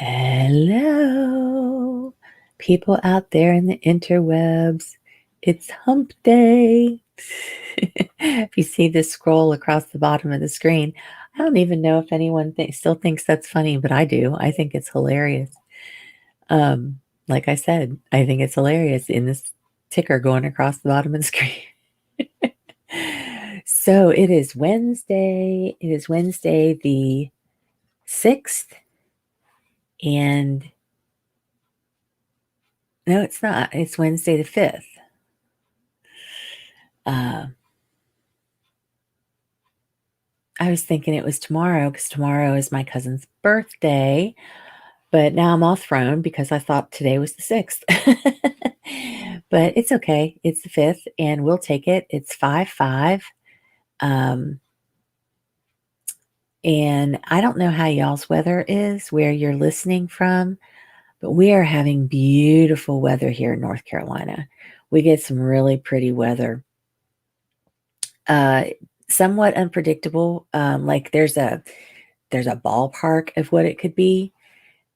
Hello, people out there in the interwebs. It's hump day. If you see this scroll across the bottom of the screen, I don't even know if anyone still thinks that's funny, but I do. I think it's hilarious. Um, like I said, I think it's hilarious in this ticker going across the bottom of the screen. So it is Wednesday. It is Wednesday the 6th, and no, it's not. It's Wednesday the 5th. I was thinking it was tomorrow because tomorrow is my cousin's birthday, but now I'm all thrown because I thought today was the 6th. But it's okay. It's the 5th, and we'll take it. It's 5/5. Um, and I don't know how y'all's weather is where you're listening from, but we are having beautiful weather here in North Carolina. We get some really pretty weather. Uh, Somewhat unpredictable. Like there's a ballpark of what it could be.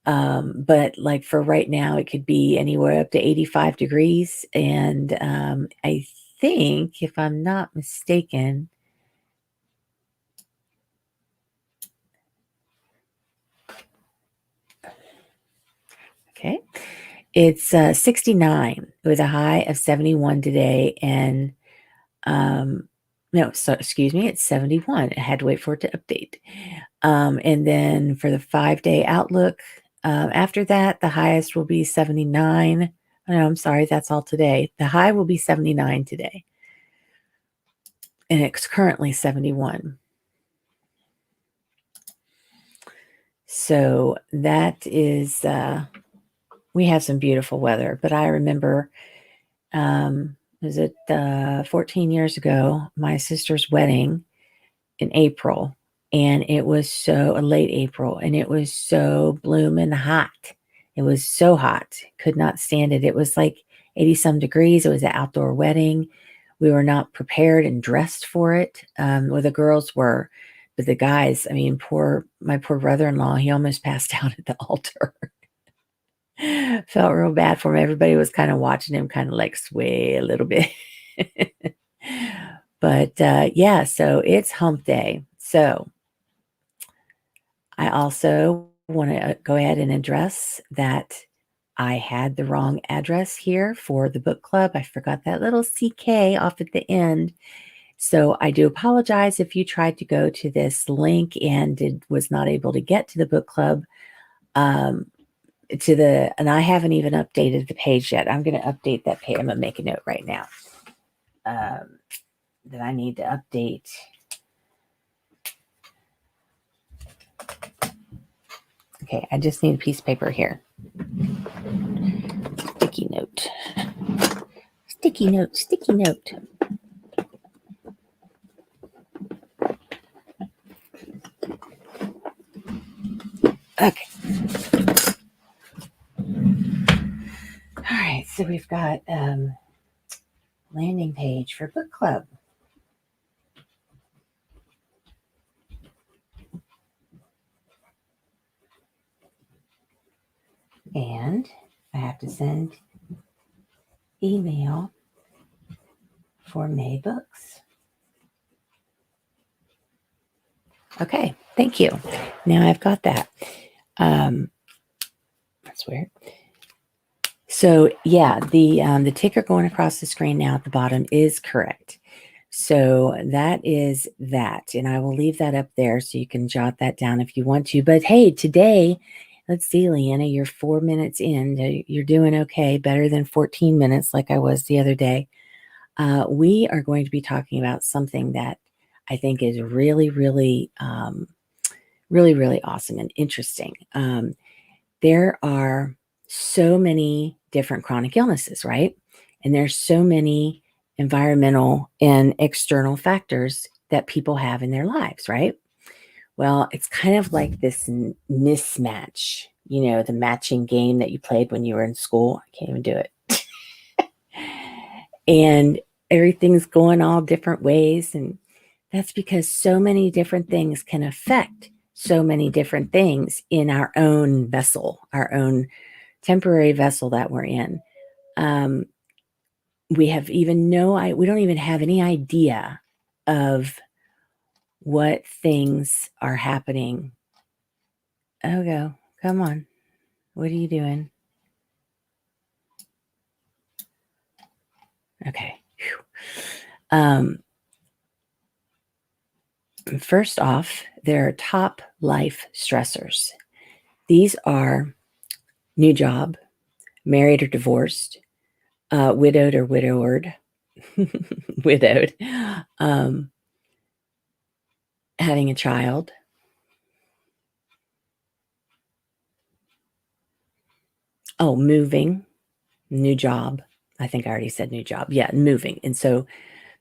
But like for right now, it could be anywhere up to 85 degrees. And I think, if I'm not mistaken, okay, it's 69 with a high of 71 today. And no, so excuse me, it's 71. I had to wait for it to update. And then for the 5-day outlook, after that, the highest will be 79. Oh, no, I'm sorry, that's all today. The high will be 79 today, and it's currently 71. So that is, we have some beautiful weather. But I remember, was it 14 years ago, my sister's wedding in April, and it was so late April, and it was so blooming hot. It was so hot, could not stand it. It was like 80 some degrees. It was an outdoor wedding. We were not prepared and dressed for it. Well, the girls were, but the guys, I mean, my poor brother-in-law, he almost passed out at the altar. Felt real bad for him. Everybody was kind of watching him kind of like sway a little bit. But yeah, so it's hump day. So I also want to go ahead and address that I had the wrong address here for the book club. I forgot that little CK off at the end. So I do apologize if you tried to go to this link and was not able to get to the book club. And I haven't even updated the page yet. I'm going to update that page. I'm going to make a note right now that I need to update. Okay, I just need a piece of paper here. Sticky note. Sticky note, sticky note. Okay. All right, so we've got landing page for book club. And I have to send email for May books. Okay, thank you. Now I've got that. That's weird. So yeah, the ticker going across the screen now at the bottom is correct. So that is that, and I will leave that up there so you can jot that down if you want to. But hey, today, let's see, LeeAnna, you're 4 minutes in. You're doing okay, better than 14 minutes like I was the other day. We are going to be talking about something that I think is really, really, really, really awesome and interesting. There are so many different chronic illnesses, right? And there's so many environmental and external factors that people have in their lives, right? Well, it's kind of like this mismatch, the matching game that you played when you were in school. I can't even do it. And everything's going all different ways. And that's because so many different things can affect so many different things in our own vessel, our own temporary vessel that we're in. We have even we don't even have any idea of what things are happening. Oh, go. Come on. What are you doing? Okay. First off, there are top life stressors. These are new job, married or divorced, widowed or widowered, widowed, having a child, moving, new job. I think I already said new job. Yeah, moving. And so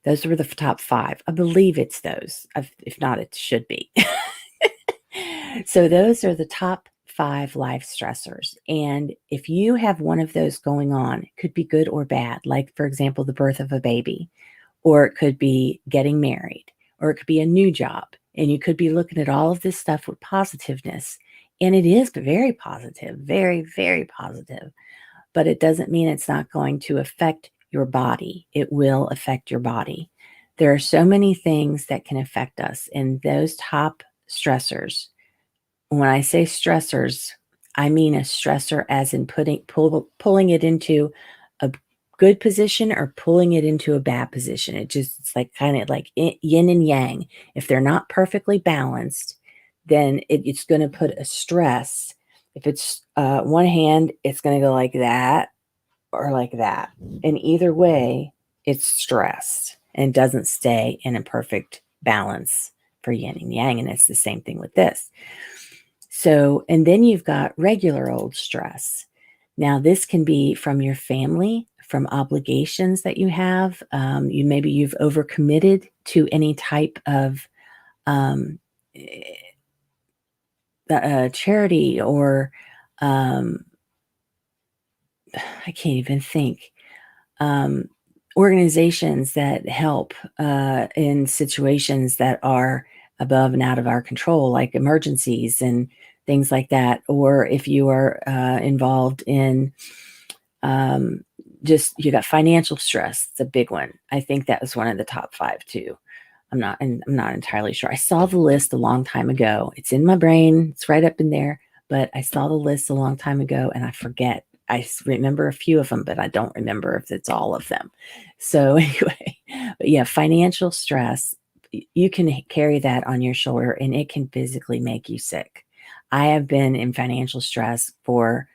those were the top 5. I believe it's those. If not, it should be. So those are the top 5 life stressors. And if you have one of those going on, it could be good or bad. Like, for example, the birth of a baby, or it could be getting married, or it could be a new job. And you could be looking at all of this stuff with positiveness. And it is very positive, very, very positive. But it doesn't mean it's not going to affect your body. It will affect your body. There are so many things that can affect us. And those top stressors, when I say stressors, I mean a stressor as in pulling it into a good position or pulling it into a bad position. It's like kind of like yin and yang. If they're not perfectly balanced, then it's going to put a stress. If it's one hand, it's going to go like that or like that. And either way, it's stress and doesn't stay in a perfect balance for yin and yang. And it's the same thing with this. So, and then you've got regular old stress. Now, this can be from your family, from obligations that you have. You've overcommitted to any type of charity or I can't even think. Organizations that help in situations that are above and out of our control, like emergencies and things like that. Or if you are involved in just you got financial stress, it's a big one. I think that was one of the top 5 too. I'm not entirely sure. I saw the list a long time ago. It's in my brain. It's right up in there. But I saw the list a long time ago and I forget. I remember a few of them, but I don't remember if it's all of them. So anyway, but yeah, financial stress, you can carry that on your shoulder and it can physically make you sick. I have been in financial stress for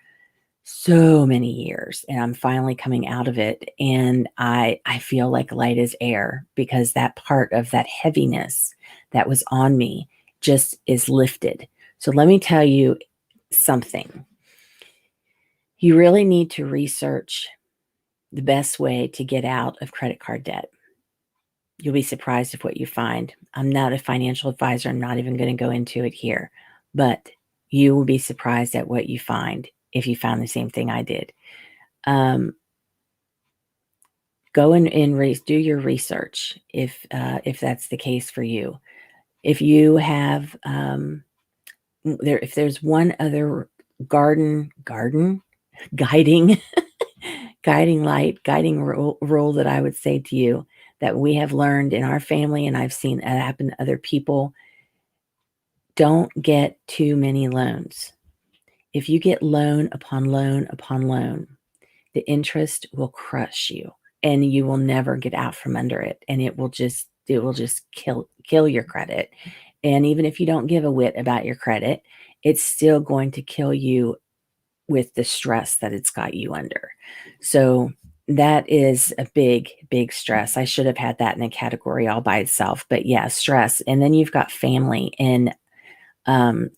so many years and I'm finally coming out of it. And I feel like light as air because that part of that heaviness that was on me just is lifted. So let me tell you something. You really need to research the best way to get out of credit card debt. You'll be surprised at what you find. I'm not a financial advisor. I'm not even going to go into it here, but you will be surprised at what you find if you found the same thing I did. Go and do your research if that's the case for you. If you have if there's one other garden guiding guiding light, guiding rule that I would say to you that we have learned in our family and I've seen it happen to other people, don't get too many loans. If you get loan upon loan upon loan, the interest will crush you and you will never get out from under it. And it will just kill your credit. And even if you don't give a whit about your credit, it's still going to kill you with the stress that it's got you under. So that is a big, big stress. I should have had that in a category all by itself, but yeah, stress. And then you've got family and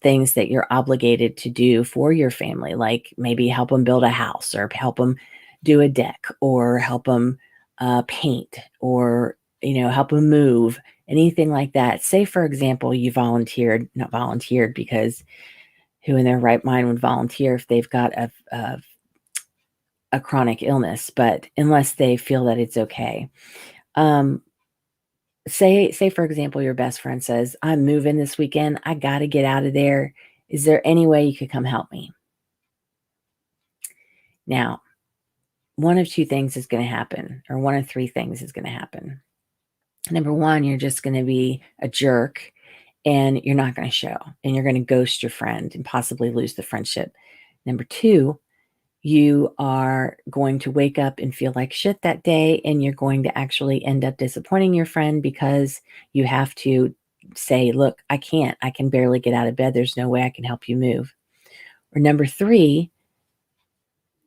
things that you're obligated to do for your family, like maybe help them build a house or help them do a deck or help them paint or, help them move, anything like that. Say, for example, you not volunteered because who in their right mind would volunteer if they've got a chronic illness, but unless they feel that it's okay. say for example, your best friend says, I'm moving this weekend. I got to get out of there. Is there any way you could come help me? Now, one of two things is going to happen, or one of three things is going to happen. Number one, you're just going to be a jerk and you're not going to show, and you're going to ghost your friend and possibly lose the friendship. Number two, you are going to wake up and feel like shit that day, and you're going to actually end up disappointing your friend because you have to say, look, I can barely get out of bed. There's no way I can help you move. Or number three,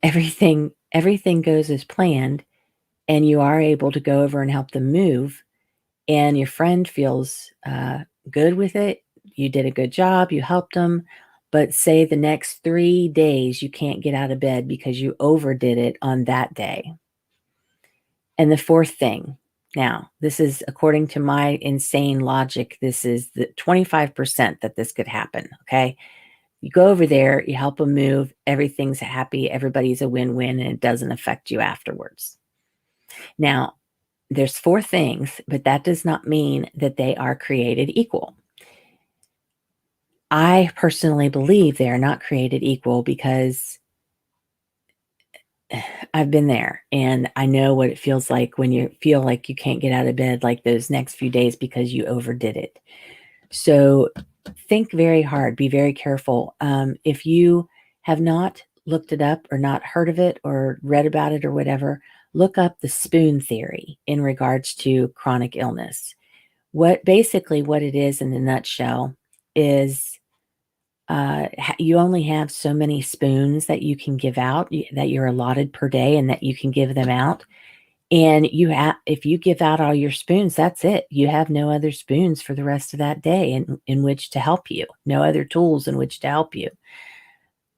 everything goes as planned, and you are able to go over and help them move, and your friend feels good with it. You did a good job. You helped them. But say the next 3 days you can't get out of bed because you overdid it on that day. And the fourth thing, now, this is according to my insane logic, this is the 25% that this could happen. Okay. You go over there, you help them move, everything's happy, everybody's a win-win, and it doesn't affect you afterwards. Now, there's four things, but that does not mean that they are created equal. I personally believe they are not created equal because I've been there and I know what it feels like when you feel like you can't get out of bed like those next few days because you overdid it. So think very hard, be very careful. If you have not looked it up or not heard of it or read about it or whatever, look up the spoon theory in regards to chronic illness. What it is in a nutshell is you only have so many spoons that you can give out, that you're allotted per day, and that you can give them out. And if you give out all your spoons, that's it. You have no other spoons for the rest of that day in which to help you, no other tools in which to help you.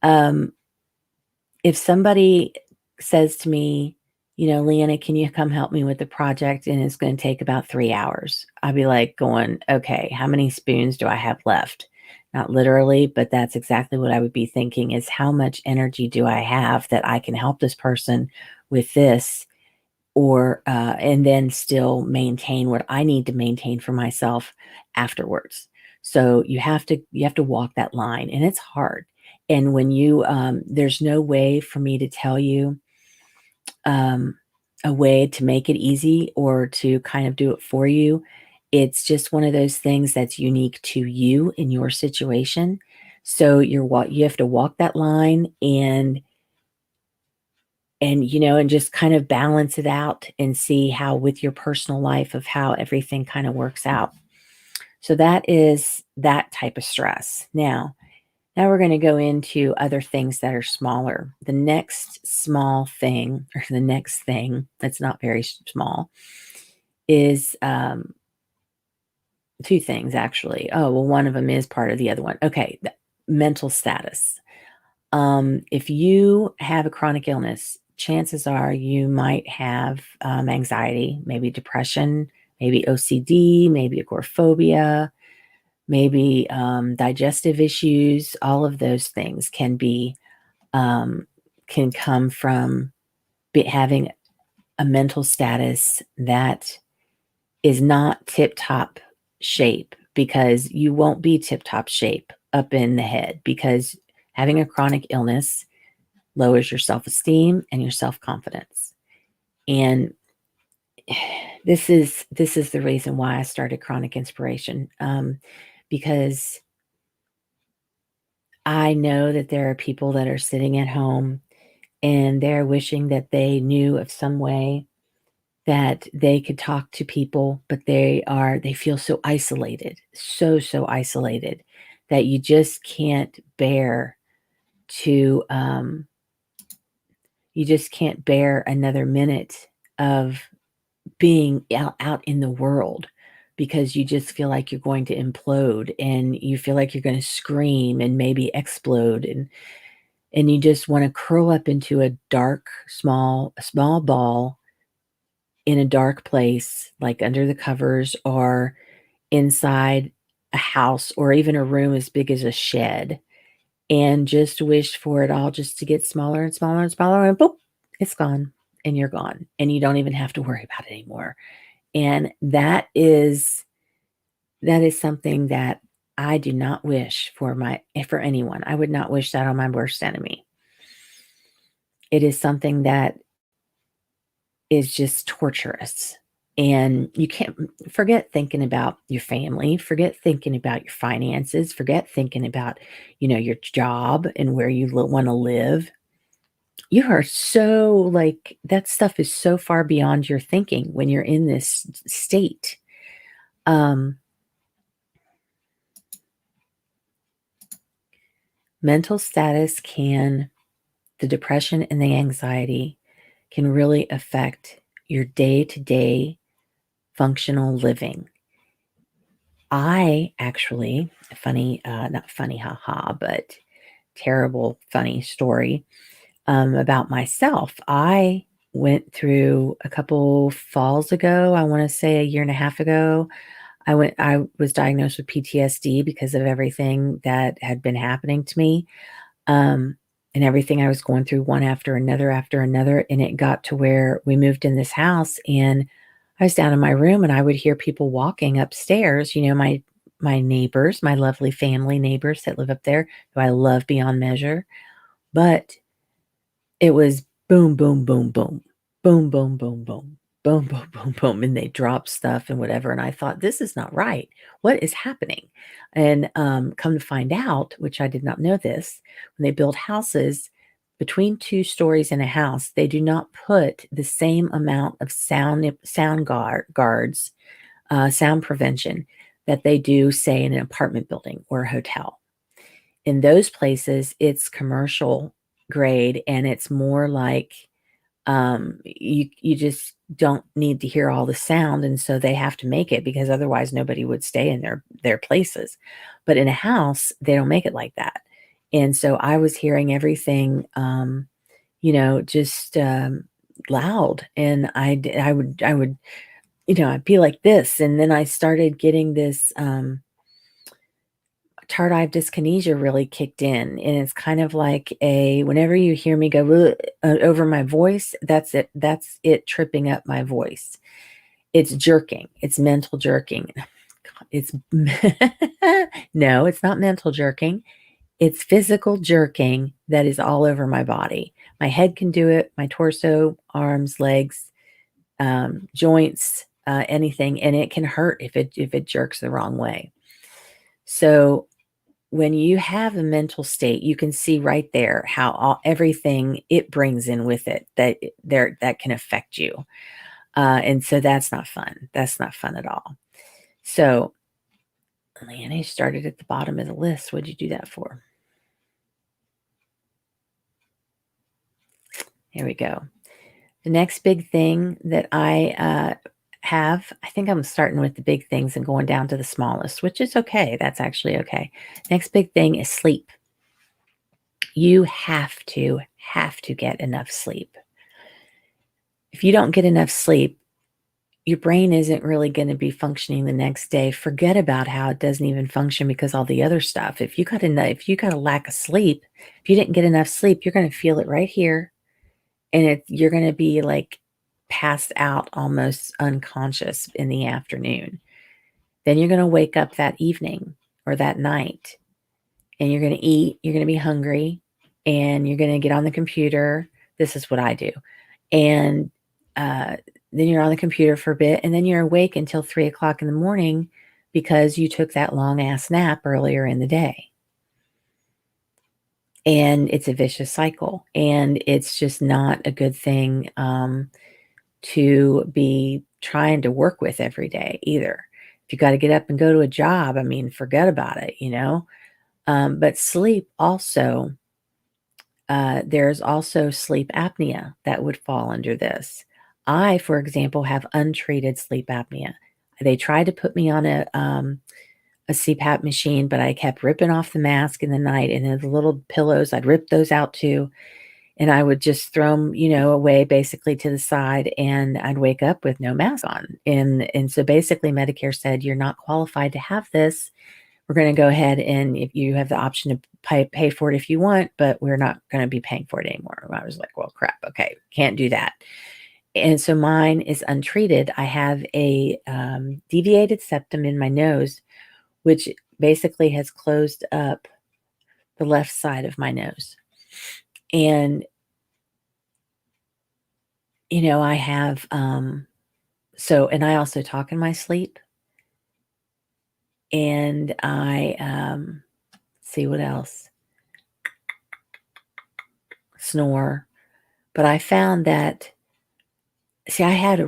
If somebody says to me, LeeAnna, can you come help me with the project? And it's going to take about 3 hours. I'd be like going, okay, how many spoons do I have left? Not literally, but that's exactly what I would be thinking is how much energy do I have that I can help this person with this, or and then still maintain what I need to maintain for myself afterwards. So you have to walk that line, and it's hard. And when there's no way for me to tell you a way to make it easy or to kind of do it for you. It's just one of those things that's unique to you in your situation. So you have to walk that line and just kind of balance it out and see how with your personal life of how everything kind of works out. So that is that type of stress. Now we're going to go into other things that are smaller. The next small thing, or the next thing that's not very small, is two things actually. Oh, well, one of them is part of the other one. Okay, mental status. If you have a chronic illness, chances are you might have anxiety, maybe depression, maybe OCD, maybe agoraphobia, maybe digestive issues. All of those things can come from having a mental status that is not tip-top shape, because you won't be tip-top shape up in the head, because having a chronic illness lowers your self-esteem and your self-confidence. And this is the reason why I started Chronic Inspiration, because I know that there are people that are sitting at home and they're wishing that they knew of some way that they could talk to people, but they feel so isolated, so isolated, that you just can't bear to, you just can't bear another minute of being out in the world, because you just feel like you're going to implode, and you feel like you're going to scream and maybe explode, and you just want to curl up into a dark, small ball in a dark place, like under the covers or inside a house or even a room as big as a shed, and just wish for it all just to get smaller and smaller and smaller, and boop, it's gone, and you're gone, and you don't even have to worry about it anymore. And that is something that I do not wish for anyone. I would not wish that on my worst enemy. It is something that is just torturous. And you can't forget thinking about your family, forget thinking about your finances, forget thinking about, your job and where you want to live. You are so like that stuff is so far beyond your thinking when you're in this state. Mental status the depression and the anxiety can really affect your day-to-day functional living. I actually, not funny, haha, but terrible, funny story about myself. I went through a couple falls ago, I want to say a year and a half ago. I was diagnosed with PTSD because of everything that had been happening to me. And everything I was going through one after another. And it got to where we moved in this house and I was down in my room and I would hear people walking upstairs, my neighbors, my lovely family neighbors that live up there, who I love beyond measure. But it was boom, boom, boom, boom, boom, boom, boom, boom, boom, boom, boom, boom. And they dropped stuff and whatever. And I thought, this is not right. What is happening? And come to find out, which I did not know this, when they build houses between 2 stories in a house, they do not put the same amount of guards, sound prevention that they do, say, in an apartment building or a hotel. In those places, it's commercial grade and it's more like you just don't need to hear all the sound, and so they have to make it because otherwise nobody would stay in their places. But in a house, they don't make it like that. And so I was hearing everything, just loud, and I would, I'd be like this, and then I started getting this tardive dyskinesia really kicked in, and it's kind of like whenever you hear me go over my voice, that's it tripping up my voice. It's jerking. It's mental jerking. It's no, it's not mental jerking. It's physical jerking that is all over my body. My head can do it, my torso, arms, legs, joints, anything, and it can hurt if it jerks the wrong way. So when you have a mental state, you can see right there how everything it brings in with it that can affect you. And so that's not fun. That's not fun at all. So LeeAnna started at the bottom of the list. What'd you do that for? Here we go. The next big thing that I think I'm starting with the big things and going down to the smallest, which is okay. That's actually okay. Next big thing is sleep. You have to get enough sleep. If you don't get enough sleep, your brain isn't really going to be functioning the next day. Forget about how it doesn't even function because all the other stuff. If you got a lack of sleep, if you didn't get enough sleep, you're going to feel it right here. And you're going to be like passed out, almost unconscious in the afternoon. Then you're going to wake up that evening or that night and you're going to eat, you're going to be hungry, and you're going to get on the computer. This is what I do. And then you're on the computer for a bit, and then you're awake until 3 o'clock in the morning because you took that long ass nap earlier in the day. And it's a vicious cycle, and it's just not a good thing to be trying to work with every day either. If you got to get up and go to a job, I mean, forget about it, But sleep also, there's also sleep apnea that would fall under this. I, for example, have untreated sleep apnea. They tried to put me on a CPAP machine, but I kept ripping off the mask in the night, and then the little pillows, I'd rip those out too. And I would just throw them, away basically to the side, and I'd wake up with no mask on. And so basically Medicare said, you're not qualified to have this. We're going to go ahead, and if you have the option to pay for it if you want, but we're not going to be paying for it anymore. I was like, well, crap. Okay. Can't do that. And so mine is untreated. I have a deviated septum in my nose, which basically has closed up the left side of my nose. And, I have, and I also talk in my sleep. And I, see what else, snore. But I found that, see, I had a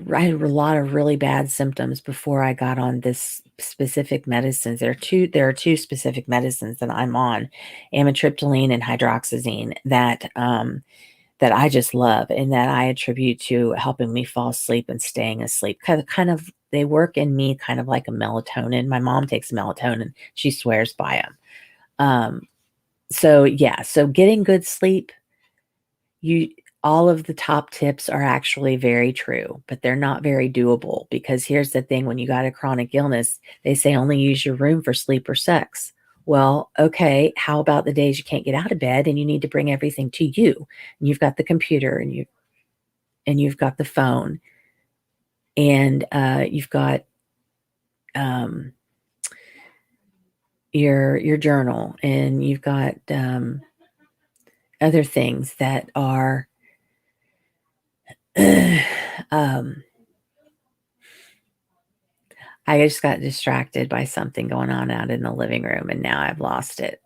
lot of really bad symptoms before I got on this specific medicines. There are two specific medicines that I'm on, amitriptyline and hydroxyzine, that I just love and that I attribute to helping me fall asleep and staying asleep. Kind of, they work in me kind of like a melatonin. My mom takes melatonin. She swears by them. So yeah, so getting good sleep, you all of the top tips are actually very true, but they're not very doable, because here's the thing: when you got a chronic illness, they say only use your room for sleep or sex. Well, okay, how about the days you can't get out of bed and you need to bring everything to you? And you've got the computer, and you've got the phone, and you've got um, your journal, and you've got other things that are um, I just got distracted by something going on out in the living room, and now I've lost it.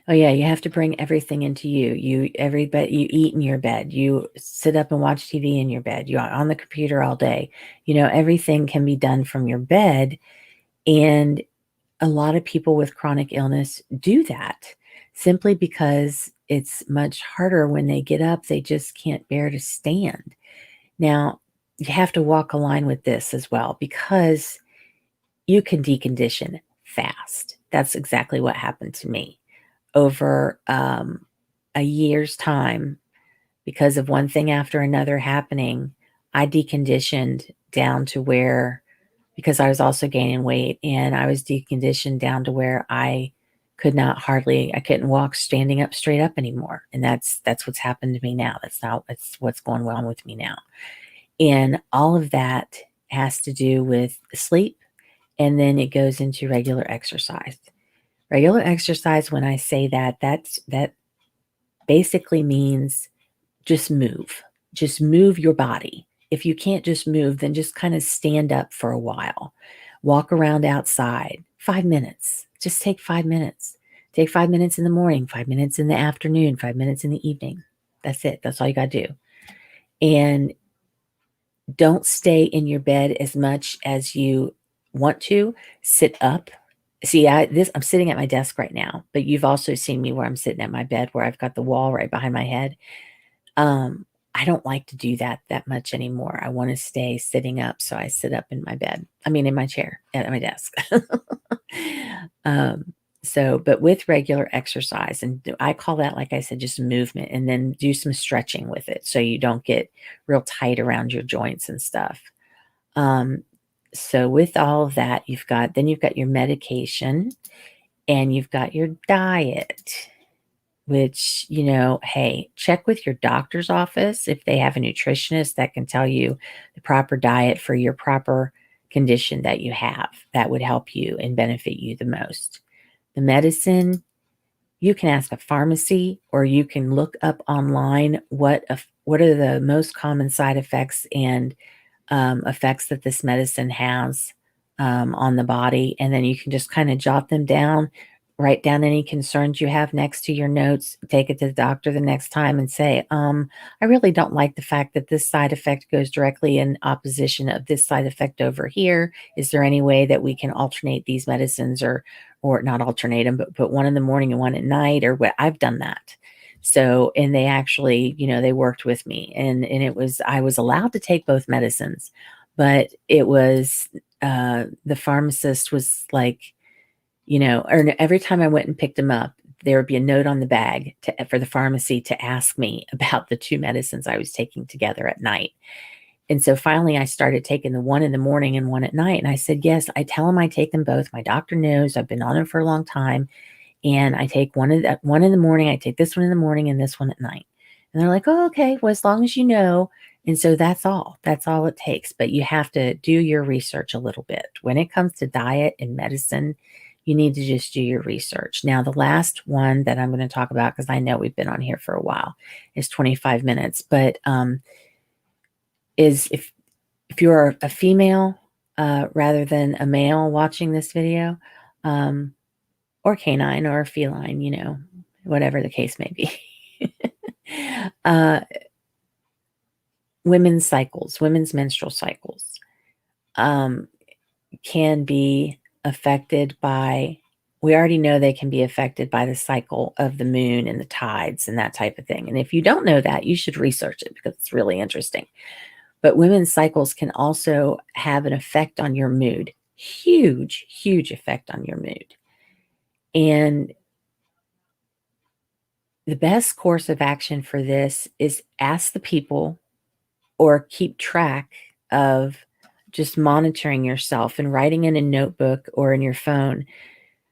Oh yeah, you have to bring everything into you. You eat in your bed. You sit up and watch TV in your bed. You're on the computer all day. Everything can be done from your bed, and a lot of people with chronic illness do that simply because it's much harder when they get up. They just can't bear to stand. Now, you have to walk a line with this as well, because you can decondition fast. That's exactly what happened to me. Over a year's time, because of one thing after another happening, I deconditioned down to where, because I was also gaining weight, and I was deconditioned down to where I couldn't walk standing up straight up anymore. And that's what's happened to me now. That's what's going on with me now. And all of that has to do with sleep. And then it goes into regular exercise. Regular exercise, when I say that, that basically means just move. Just move your body. If you can't just move, then just kind of stand up for a while. Walk around outside. 5 minutes. Just take 5 minutes. Take 5 minutes in the morning, 5 minutes in the afternoon, 5 minutes in the evening. That's it. That's all you got to do. And don't stay in your bed as much as you want to. Sit up. See, I'm sitting at my desk right now, but you've also seen me where I'm sitting at my bed, where I've got the wall right behind my head. I don't like to do that much anymore. I want to stay sitting up, so I sit up in my bed. I mean, in my chair at my desk. um, but with regular exercise, and I call that, like I said, just movement, and then do some stretching with it, so you don't get real tight around your joints and stuff. So with all of that, you've got your medication, and you've got your diet, which, hey, check with your doctor's office if they have a nutritionist that can tell you the proper diet for your proper condition that you have. That would help you and benefit you the most. The medicine, you can ask a pharmacy, or you can look up online what are the most common side effects and effects that this medicine has on the body. And then you can just kind of jot them down, write down any concerns you have next to your notes, take it to the doctor the next time and say, I really don't like the fact that this side effect goes directly in opposition of this side effect over here. Is there any way that we can alternate these medicines, or not alternate them, but put one in the morning and one at night, or what? I've done that. So, and they actually, they worked with me, and I was allowed to take both medicines, but it was, the pharmacist was like, or every time I went and picked them up, there would be a note on the bag for the pharmacy to ask me about the two medicines I was taking together at night. And so finally I started taking the one in the morning and one at night. And I said, yes, I tell them I take them both. My doctor knows I've been on them for a long time. And I take one in the morning, I take this one in the morning and this one at night. And they're like, oh, okay, well, as long as you know. And so that's all it takes. But you have to do your research a little bit. When it comes to diet and medicine, you need to just do your research. Now, the last one that I'm going to talk about, because I know we've been on here for a while, is 25 minutes. But is if you're a female rather than a male watching this video, or canine or feline, whatever the case may be. Women's cycles, women's menstrual cycles, can be affected by, we already know they can be affected by the cycle of the moon and the tides and that type of thing. And if you don't know that, you should research it because it's really interesting. But women's cycles can also have an effect on your mood. Huge, huge effect on your mood. And the best course of action for this is ask the people or keep track of just monitoring yourself and writing in a notebook or in your phone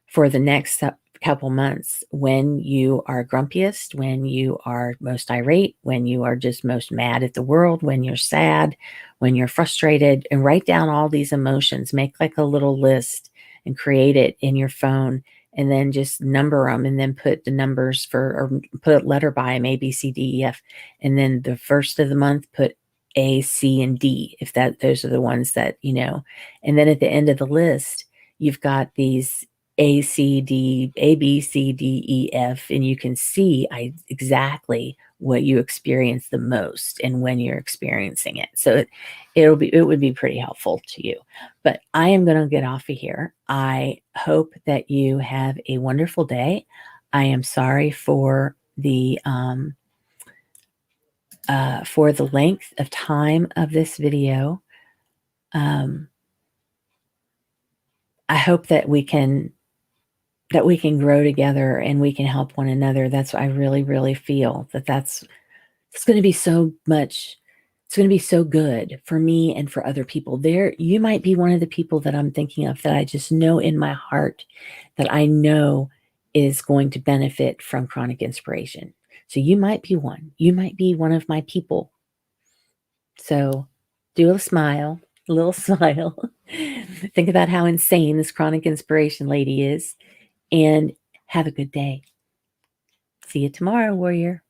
for the next couple months when you are grumpiest, when you are most irate, when you are just most mad at the world, when you're sad, when you're frustrated, and write down all these emotions. Make like a little list and create it in your phone, and then just number them, and then put the numbers or put a letter by them, A, B, C, D, E, F. And then the first of the month, put A, C, and D, if those are the ones that, and then at the end of the list, you've got these A, B, C, D, E, F, and you can see exactly what you experience the most and when you're experiencing it. So it would be pretty helpful to you. But I am going to get off of here. I hope that you have a wonderful day. I am sorry for the length of time of this video. I hope that we can grow together and we can help one another. That's what I really, really feel it's going to be so much. It's going to be so good for me and for other people. You might be one of the people that I'm thinking of that I just know in my heart that I know is going to benefit from chronic inspiration. So you might be one. You might be one of my people. So do a little smile. Think about how insane this chronic inspiration lady is, and have a good day. See you tomorrow, warrior.